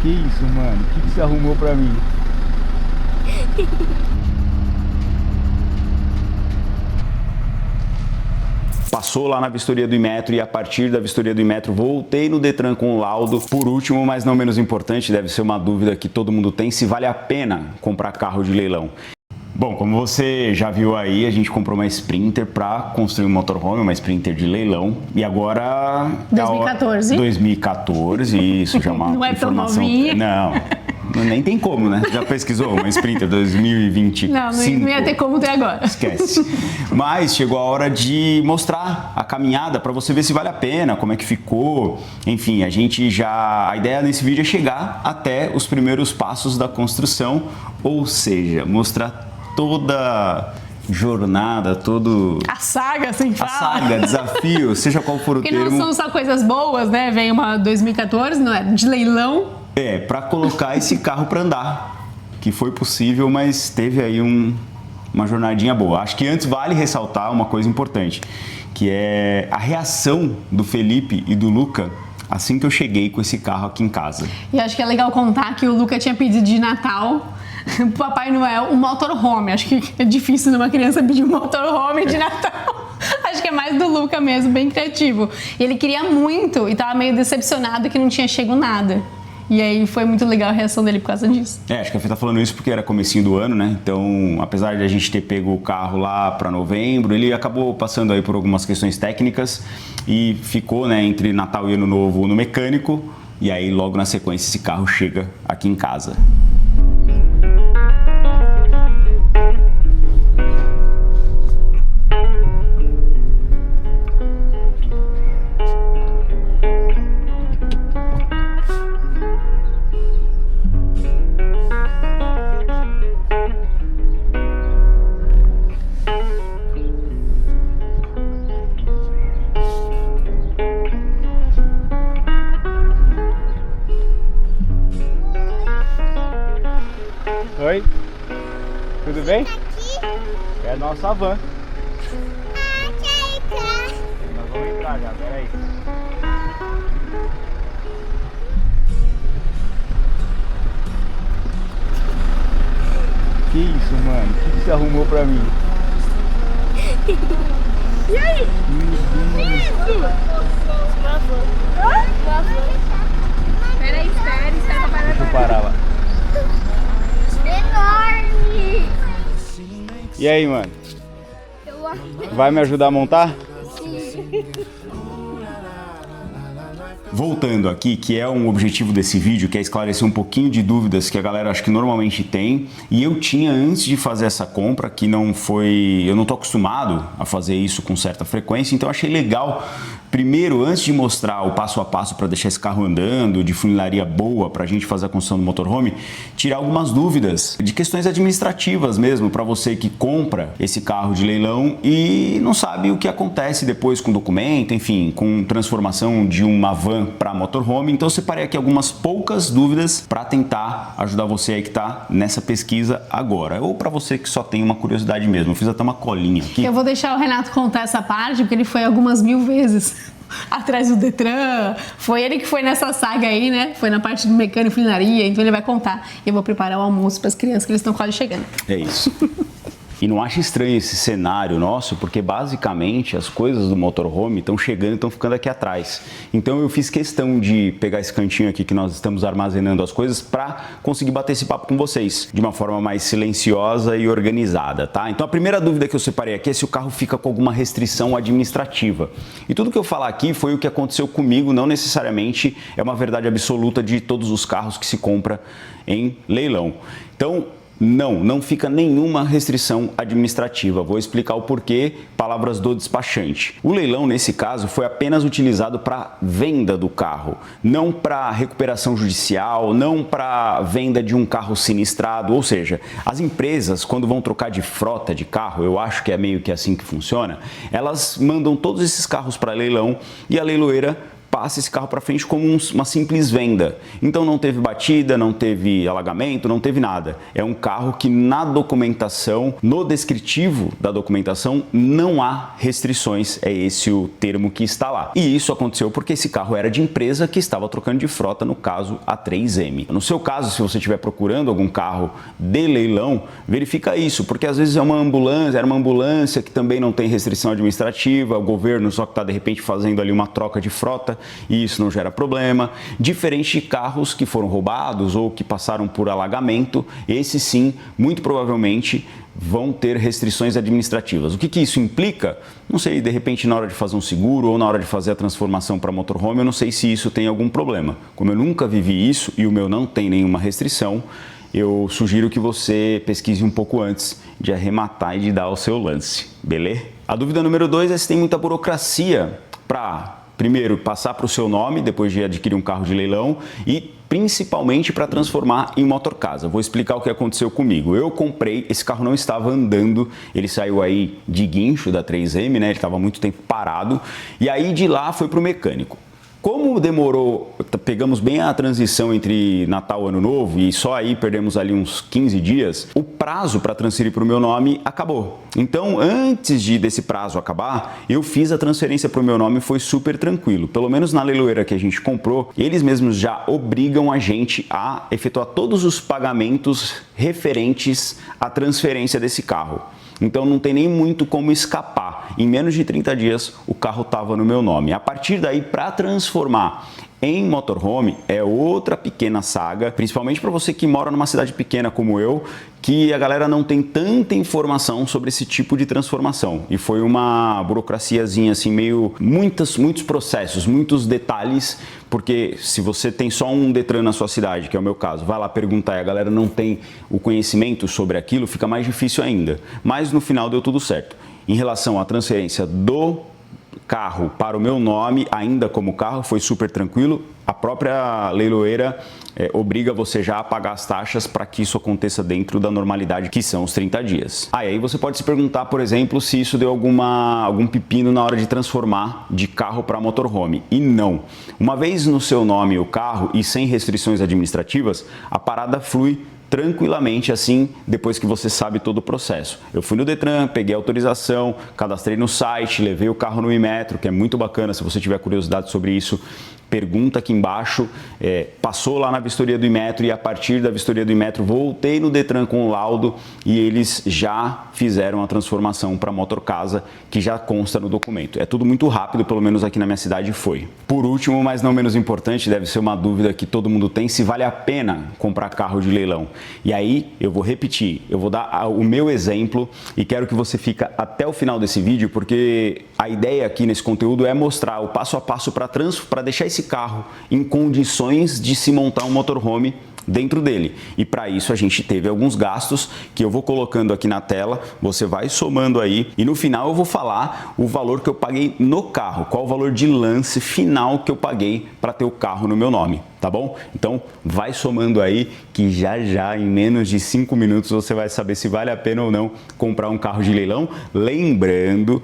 Que isso, mano? O que você arrumou pra mim? Passou lá na vistoria do Inmetro e a partir da vistoria do Inmetro voltei no Detran com o laudo. Por último, mas não menos importante, deve ser uma dúvida que todo mundo tem, se vale a pena comprar carro de leilão. Bom, como você já viu aí, a gente comprou uma Sprinter para construir um motorhome, uma Sprinter de leilão. E agora... 2014. 2014, isso já é uma não é informação... tão novinha. Não, nem tem como, né? Já pesquisou uma Sprinter 2025? Não ia ter como ter agora. Esquece. Mas chegou a hora de mostrar a caminhada para você ver se vale a pena, como é que ficou. Enfim, a ideia nesse vídeo é chegar até os primeiros passos da construção, ou seja, mostrar toda jornada, a saga, assim fala. A saga, desafio, seja qual for o termo. Porque não são só coisas boas, né? Vem uma 2014, não é? De leilão. Para colocar esse carro para andar, que foi possível, mas teve aí uma jornadinha boa. Acho que antes vale ressaltar uma coisa importante, que é a reação do Felipe e do Luca assim que eu cheguei com esse carro aqui em casa. E acho que é legal contar que o Luca tinha pedido de Natal pro Papai Noel um motorhome. Acho que é difícil numa criança pedir um motorhome de Natal. Acho que é mais do Luca mesmo, bem criativo. E ele queria muito e tava meio decepcionado que não tinha chego nada. E aí foi muito legal a reação dele por causa disso. Acho que a Fê tá falando isso porque era comecinho do ano, né? Então, apesar de a gente ter pego o carro lá para novembro, ele acabou passando aí por algumas questões técnicas e ficou, né, entre Natal e Ano Novo no mecânico. E aí, logo na sequência, esse carro chega aqui em casa. Oi, tudo bem? É a nossa van. Quer entrar? Nós vamos entrar já, peraí. Que isso, mano? O que você arrumou pra mim? E aí? Peraí, espera o papai Deixa eu parar lá. Enorme! E aí, mano? Vai me ajudar a montar? Voltando aqui, que é um objetivo desse vídeo, que é esclarecer um pouquinho de dúvidas que a galera acho que normalmente tem. E eu tinha, antes de fazer essa compra, que não foi... Eu não tô acostumado a fazer isso com certa frequência, então achei legal, primeiro, antes de mostrar o passo a passo para deixar esse carro andando, de funilaria boa para a gente fazer a construção do motorhome, tirar algumas dúvidas de questões administrativas mesmo, para você que compra esse carro de leilão e não sabe o que acontece depois com documento, enfim, com transformação de uma van para motorhome. Então eu separei aqui algumas poucas dúvidas para tentar ajudar você aí que está nessa pesquisa agora, ou para você que só tem uma curiosidade mesmo. Eu fiz até uma colinha aqui. Eu vou deixar o Renato contar essa parte, porque ele foi algumas mil vezes atrás do Detran. Foi ele que foi nessa saga aí, né? Foi na parte do mecânico e funilaria, então ele vai contar. E eu vou preparar o almoço para as crianças, que eles estão quase chegando. É isso. E não acha estranho esse cenário nosso, porque basicamente as coisas do motorhome estão chegando e estão ficando aqui atrás. Então eu fiz questão de pegar esse cantinho aqui que nós estamos armazenando as coisas para conseguir bater esse papo com vocês de uma forma mais silenciosa e organizada, tá? Então a primeira dúvida que eu separei aqui é se o carro fica com alguma restrição administrativa. E tudo que eu falar aqui foi o que aconteceu comigo, não necessariamente é uma verdade absoluta de todos os carros que se compra em leilão. Então, não fica nenhuma restrição administrativa. Vou explicar o porquê, palavras do despachante. O leilão, nesse caso, foi apenas utilizado para venda do carro, não para recuperação judicial, não para venda de um carro sinistrado. Ou seja, as empresas, quando vão trocar de frota de carro, eu acho que é meio que assim que funciona, elas mandam todos esses carros para leilão e a leiloeira passa esse carro para frente como uma simples venda. Então não teve batida, não teve alagamento, não teve nada. É um carro que na documentação, no descritivo da documentação, não há restrições. É esse o termo que está lá. E isso aconteceu porque esse carro era de empresa que estava trocando de frota, no caso a 3M. No seu caso, se você estiver procurando algum carro de leilão, verifica isso, porque às vezes era uma ambulância que também não tem restrição administrativa, o governo só que está de repente fazendo ali uma troca de frota e isso não gera problema. Diferente de carros que foram roubados ou que passaram por alagamento, esses sim, muito provavelmente vão ter restrições administrativas. O que isso implica? Não sei, de repente na hora de fazer um seguro ou na hora de fazer a transformação para motorhome, eu não sei se isso tem algum problema. Como eu nunca vivi isso e o meu não tem nenhuma restrição, eu sugiro que você pesquise um pouco antes de arrematar e de dar o seu lance, beleza? A dúvida número 2 é se tem muita burocracia para, primeiro, passar para o seu nome, depois de adquirir um carro de leilão e principalmente para transformar em motorcasa. Vou explicar o que aconteceu comigo. Eu comprei, esse carro não estava andando, ele saiu aí de guincho da 3M, né? Ele estava muito tempo parado e aí de lá foi para o mecânico. Como demorou, pegamos bem a transição entre Natal e Ano Novo e só aí perdemos ali uns 15 dias, o prazo para transferir para o meu nome acabou. Então, antes desse prazo acabar, eu fiz a transferência para o meu nome e foi super tranquilo. Pelo menos na leiloeira que a gente comprou, eles mesmos já obrigam a gente a efetuar todos os pagamentos referentes à transferência desse carro. Então não tem nem muito como escapar. Em menos de 30 dias o carro estava no meu nome. A partir daí, para transformar em motorhome é outra pequena saga, principalmente para você que mora numa cidade pequena como eu, que a galera não tem tanta informação sobre esse tipo de transformação. E foi uma burocraciazinha assim, muitos processos, muitos detalhes, porque se você tem só um Detran na sua cidade, que é o meu caso, vai lá perguntar e a galera não tem o conhecimento sobre aquilo, fica mais difícil ainda. Mas no final deu tudo certo. Em relação à transferência do carro para o meu nome, ainda como carro, foi super tranquilo. A própria leiloeira obriga você já a pagar as taxas para que isso aconteça dentro da normalidade, que são os 30 dias. Aí você pode se perguntar, por exemplo, se isso deu algum pepino na hora de transformar de carro para motorhome. E não. Uma vez no seu nome o carro e sem restrições administrativas, a parada flui tranquilamente assim, depois que você sabe todo o processo. Eu fui no Detran, peguei a autorização, cadastrei no site, levei o carro no Inmetro, que é muito bacana. Se você tiver curiosidade sobre isso, pergunta aqui embaixo. Passou lá na vistoria do Inmetro e a partir da vistoria do Inmetro voltei no Detran com o laudo e eles já fizeram a transformação para motorcasa, que já consta no documento. É tudo muito rápido, pelo menos aqui na minha cidade foi. Por último, mas não menos importante, deve ser uma dúvida que todo mundo tem, se vale a pena comprar carro de leilão. E aí eu vou repetir, eu vou dar o meu exemplo e quero que você fique até o final desse vídeo, porque a ideia aqui nesse conteúdo é mostrar o passo a passo para deixar esse carro em condições de se montar um motorhome dentro dele. E para isso a gente teve alguns gastos que eu vou colocando aqui na tela, você vai somando aí e no final eu vou falar o valor que eu paguei no carro, qual o valor de lance final que eu paguei para ter o carro no meu nome, tá bom? Então vai somando aí que já em menos de 5 minutos você vai saber se vale a pena ou não comprar um carro de leilão. Lembrando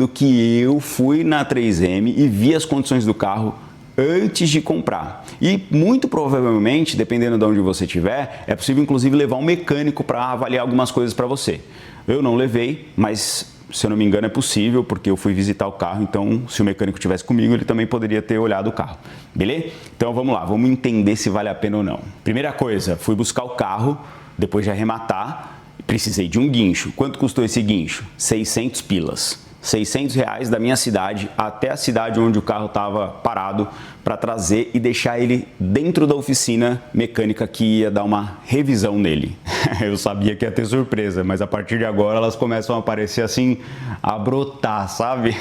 que eu fui na 3M e vi as condições do carro antes de comprar. E muito provavelmente, dependendo de onde você estiver, é possível inclusive levar um mecânico para avaliar algumas coisas para você. Eu não levei, mas se eu não me engano é possível, porque eu fui visitar o carro, então se o mecânico estivesse comigo, ele também poderia ter olhado o carro. Beleza? Então vamos lá, vamos entender se vale a pena ou não. Primeira coisa, fui buscar o carro, depois de arrematar, precisei de um guincho. Quanto custou esse guincho? 600 pilas. 600 reais da minha cidade até a cidade onde o carro estava parado para trazer e deixar ele dentro da oficina mecânica que ia dar uma revisão nele. Eu sabia que ia ter surpresa, mas a partir de agora elas começam a aparecer assim, a brotar, sabe?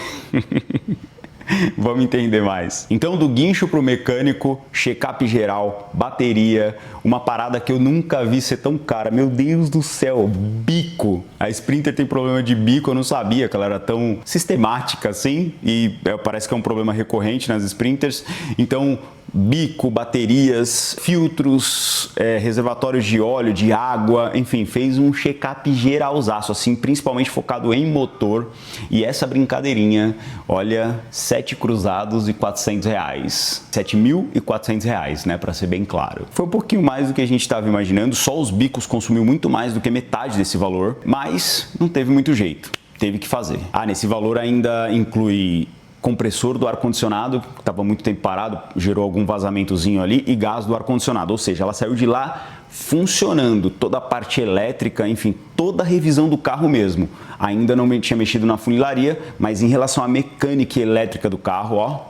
Vamos entender mais. Então, do guincho para o mecânico, check-up geral, bateria, uma parada que eu nunca vi ser tão cara. Meu Deus do céu, bico. A Sprinter tem problema de bico, eu não sabia que ela era tão sistemática assim e parece que é um problema recorrente nas Sprinters. Então, bico, baterias, filtros, reservatórios de óleo, de água, enfim, fez um check-up geralzaço, assim, principalmente focado em motor. E essa brincadeirinha, olha, sério, R$7.400. R$7.400, né, para ser bem claro. Foi um pouquinho mais do que a gente estava imaginando, só os bicos consumiu muito mais do que metade desse valor, mas não teve muito jeito, teve que fazer. Nesse valor ainda inclui compressor do ar-condicionado, que estava muito tempo parado, gerou algum vazamentozinho ali, e gás do ar-condicionado, ou seja, ela saiu de lá funcionando, toda a parte elétrica, enfim, toda a revisão do carro mesmo. Ainda não tinha mexido na funilaria, mas em relação à mecânica elétrica do carro, ó,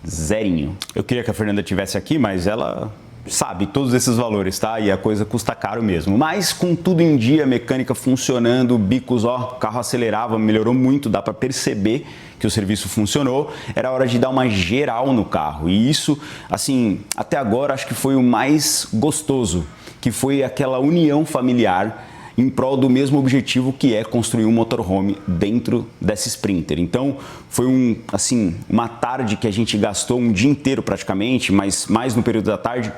zerinho. Eu queria que a Fernanda tivesse aqui, mas ela sabe todos esses valores, tá? E a coisa custa caro mesmo. Mas com tudo em dia, mecânica funcionando, bicos, ó, o carro acelerava, melhorou muito, dá para perceber que o serviço funcionou. Era hora de dar uma geral no carro. E isso, assim, até agora acho que foi o mais gostoso, que foi aquela união familiar em prol do mesmo objetivo, que é construir um motorhome dentro dessa Sprinter. Então, foi uma tarde que a gente gastou um dia inteiro praticamente, mas mais no período da tarde,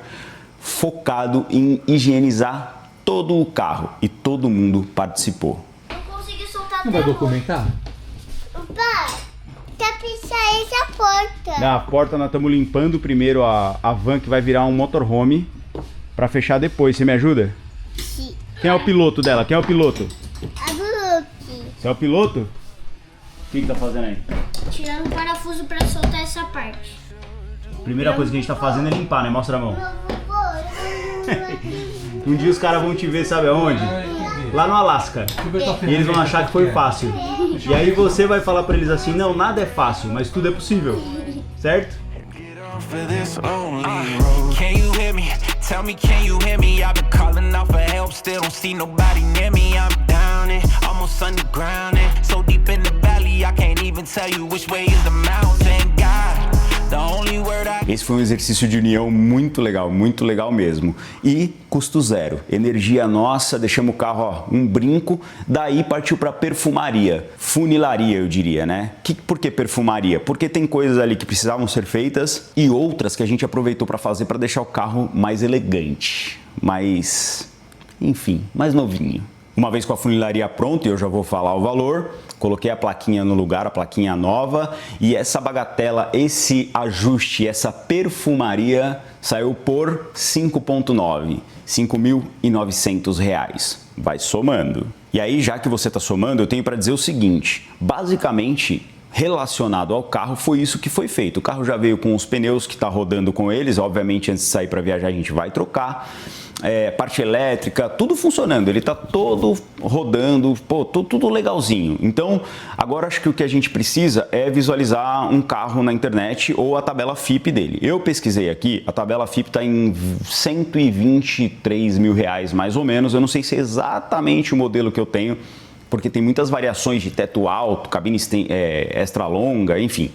focado em higienizar todo o carro, e todo mundo participou. Não consegui soltar Não vai documentar? Pai, tá pisando essa porta. Na porta nós estamos limpando primeiro a van, que vai virar um motorhome, para fechar depois. Você me ajuda? Sim. Quem é o piloto dela? Quem é o piloto? A Brooke. Você é o piloto? O que tá fazendo aí? Tirando o parafuso pra soltar essa parte. Primeira coisa que a gente tá fazendo é limpar, né? Mostra a mão. Um dia os caras vão te ver, sabe aonde? Lá no Alasca. E eles vão achar que foi fácil. E aí você vai falar pra eles assim, não, nada é fácil, mas tudo é possível. Certo? Can you hear me? Tell me, can you hear me? I've been calling out for help, still don't see nobody near me. I'm down it, almost underground it. So deep in the valley, I can't even tell you which way is the mountain. God, the only word I... Esse foi um exercício de união muito legal mesmo. E custo zero. Energia nossa, deixamos o carro, ó, um brinco. Daí partiu para perfumaria, funilaria, eu diria, né? Por que perfumaria? Porque tem coisas ali que precisavam ser feitas e outras que a gente aproveitou para fazer para deixar o carro mais elegante, mais, enfim, mais novinho. Uma vez com a funilaria pronta, eu já vou falar o valor, coloquei a plaquinha no lugar, a plaquinha nova, e essa bagatela, esse ajuste, essa perfumaria saiu por 5.9, R$ 5.900. Vai somando. E aí, já que você está somando, eu tenho para dizer o seguinte, basicamente, relacionado ao carro, foi isso que foi feito. O carro já veio com os pneus que está rodando com eles, obviamente antes de sair para viajar a gente vai trocar. Parte elétrica, tudo funcionando, ele está todo rodando, pô, tudo legalzinho. Então, agora acho que o que a gente precisa é visualizar um carro na internet ou a tabela FIPE dele. Eu pesquisei aqui, a tabela FIPE está em R$123 mil mais ou menos, eu não sei se é exatamente o modelo que eu tenho, porque tem muitas variações de teto alto, cabine extra longa, enfim.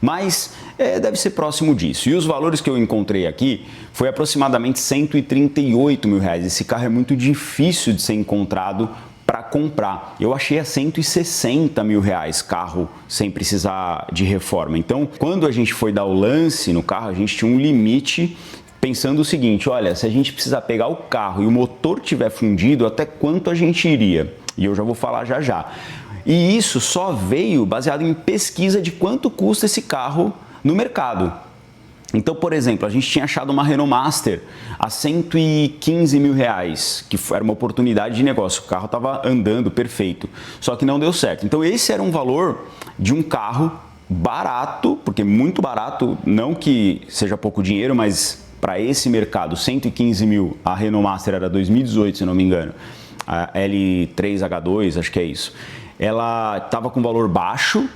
Mas deve ser próximo disso. E os valores que eu encontrei aqui foi aproximadamente R$138 mil. Esse carro é muito difícil de ser encontrado para comprar. Eu achei a R$160 mil carro sem precisar de reforma. Então, quando a gente foi dar o lance no carro, a gente tinha um limite pensando o seguinte, olha, se a gente precisar pegar o carro e o motor tiver fundido, até quanto a gente iria? E eu já vou falar já já. E isso só veio baseado em pesquisa de quanto custa esse carro no mercado. Então, por exemplo, a gente tinha achado uma Renault Master a R$115 mil, que era uma oportunidade de negócio. O carro estava andando perfeito, só que não deu certo. Então, esse era um valor de um carro barato, porque muito barato, não que seja pouco dinheiro, mas para esse mercado, 115 mil, a Renault Master era 2018, se não me engano, a L3H2, acho que é isso. Ela estava com valor baixo,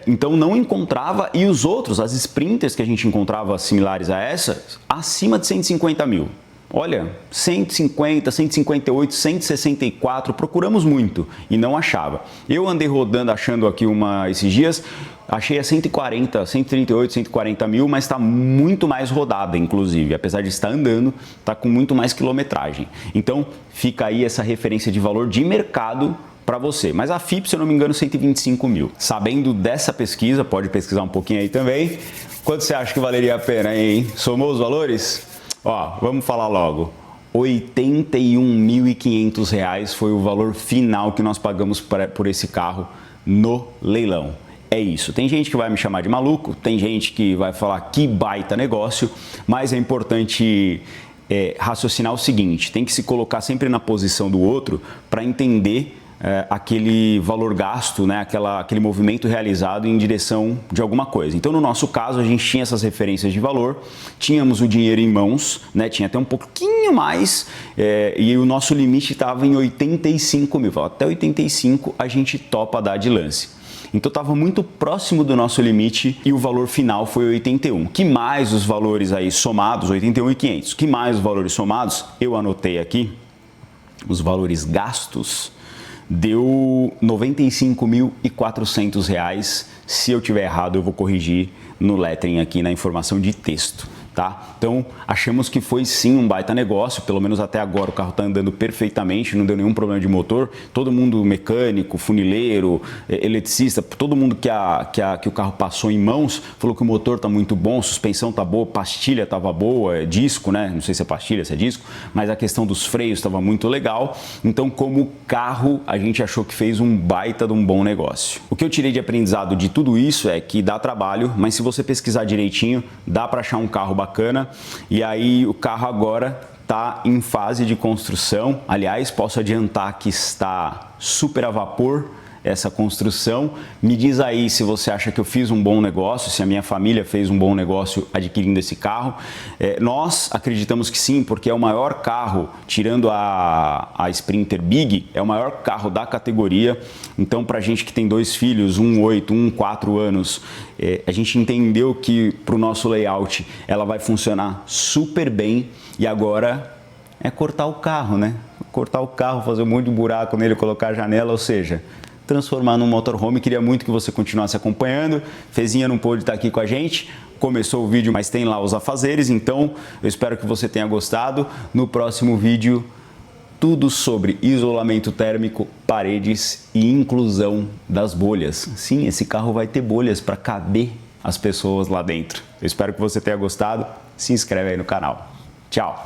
então não encontrava, e os outros, as Sprinters que a gente encontrava similares a essa, acima de 150 mil. Olha, 150, 158, 164, procuramos muito e não achava. Eu andei rodando achando aqui esses dias, achei a 140, 138, 140 mil, mas está muito mais rodada, inclusive. Apesar de estar andando, está com muito mais quilometragem. Então, fica aí essa referência de valor de mercado para você. Mas a FIPE, se eu não me engano, 125 mil. Sabendo dessa pesquisa, pode pesquisar um pouquinho aí também. Quanto você acha que valeria a pena, hein? Somou os valores? Ó, vamos falar logo. R$ 81.500 foi o valor final que nós pagamos por esse carro no leilão. é isso. Tem gente que vai me chamar de maluco, tem gente que vai falar que baita negócio, mas é importante raciocinar o seguinte, tem que se colocar sempre na posição do outro para entender aquele valor gasto, né, aquele movimento realizado em direção de alguma coisa. Então, no nosso caso, a gente tinha essas referências de valor, tínhamos o dinheiro em mãos, né, tinha até um pouquinho mais, e o nosso limite estava em 85 mil. Até 85 a gente topa dar de lance. Então estava muito próximo do nosso limite e o valor final foi 81. Que mais os valores aí somados, 81.500. Que mais os valores somados, eu anotei aqui, os valores gastos, deu R$ 95.400. Se eu tiver errado, eu vou corrigir no lettering aqui na informação de texto. Tá? Então, achamos que foi sim um baita negócio, pelo menos até agora o carro está andando perfeitamente, não deu nenhum problema de motor. Todo mundo mecânico, funileiro, eletricista, todo mundo que o carro passou em mãos falou que o motor está muito bom, suspensão está boa, pastilha estava boa, disco, né? Não sei se é pastilha, se é disco, mas a questão dos freios estava muito legal. Então, como carro, a gente achou que fez um baita de um bom negócio. O que eu tirei de aprendizado de tudo isso é que dá trabalho, mas se você pesquisar direitinho, dá para achar um carro bacana. E aí o carro agora está em fase de construção. Aliás, posso adiantar que está super a vapor essa construção. Me diz aí se você acha que eu fiz um bom negócio, se a minha família fez um bom negócio adquirindo esse carro. Nós acreditamos que sim, porque é o maior carro, tirando a Sprinter Big, é o maior carro da categoria. Então, para a gente que tem 2 filhos, um 8, um 4 anos, a gente entendeu que para o nosso layout ela vai funcionar super bem e agora é cortar o carro, né? Cortar o carro, fazer um monte de buraco nele, colocar a janela, ou seja, transformar num motorhome. Queria muito que você continuasse acompanhando. Fezinha não pôde estar aqui com a gente, começou o vídeo, mas tem lá os afazeres, então eu espero que você tenha gostado. No próximo vídeo, tudo sobre isolamento térmico, paredes e inclusão das bolhas. Sim, esse carro vai ter bolhas para caber as pessoas lá dentro. Eu espero que você tenha gostado. Se inscreve aí no canal. Tchau!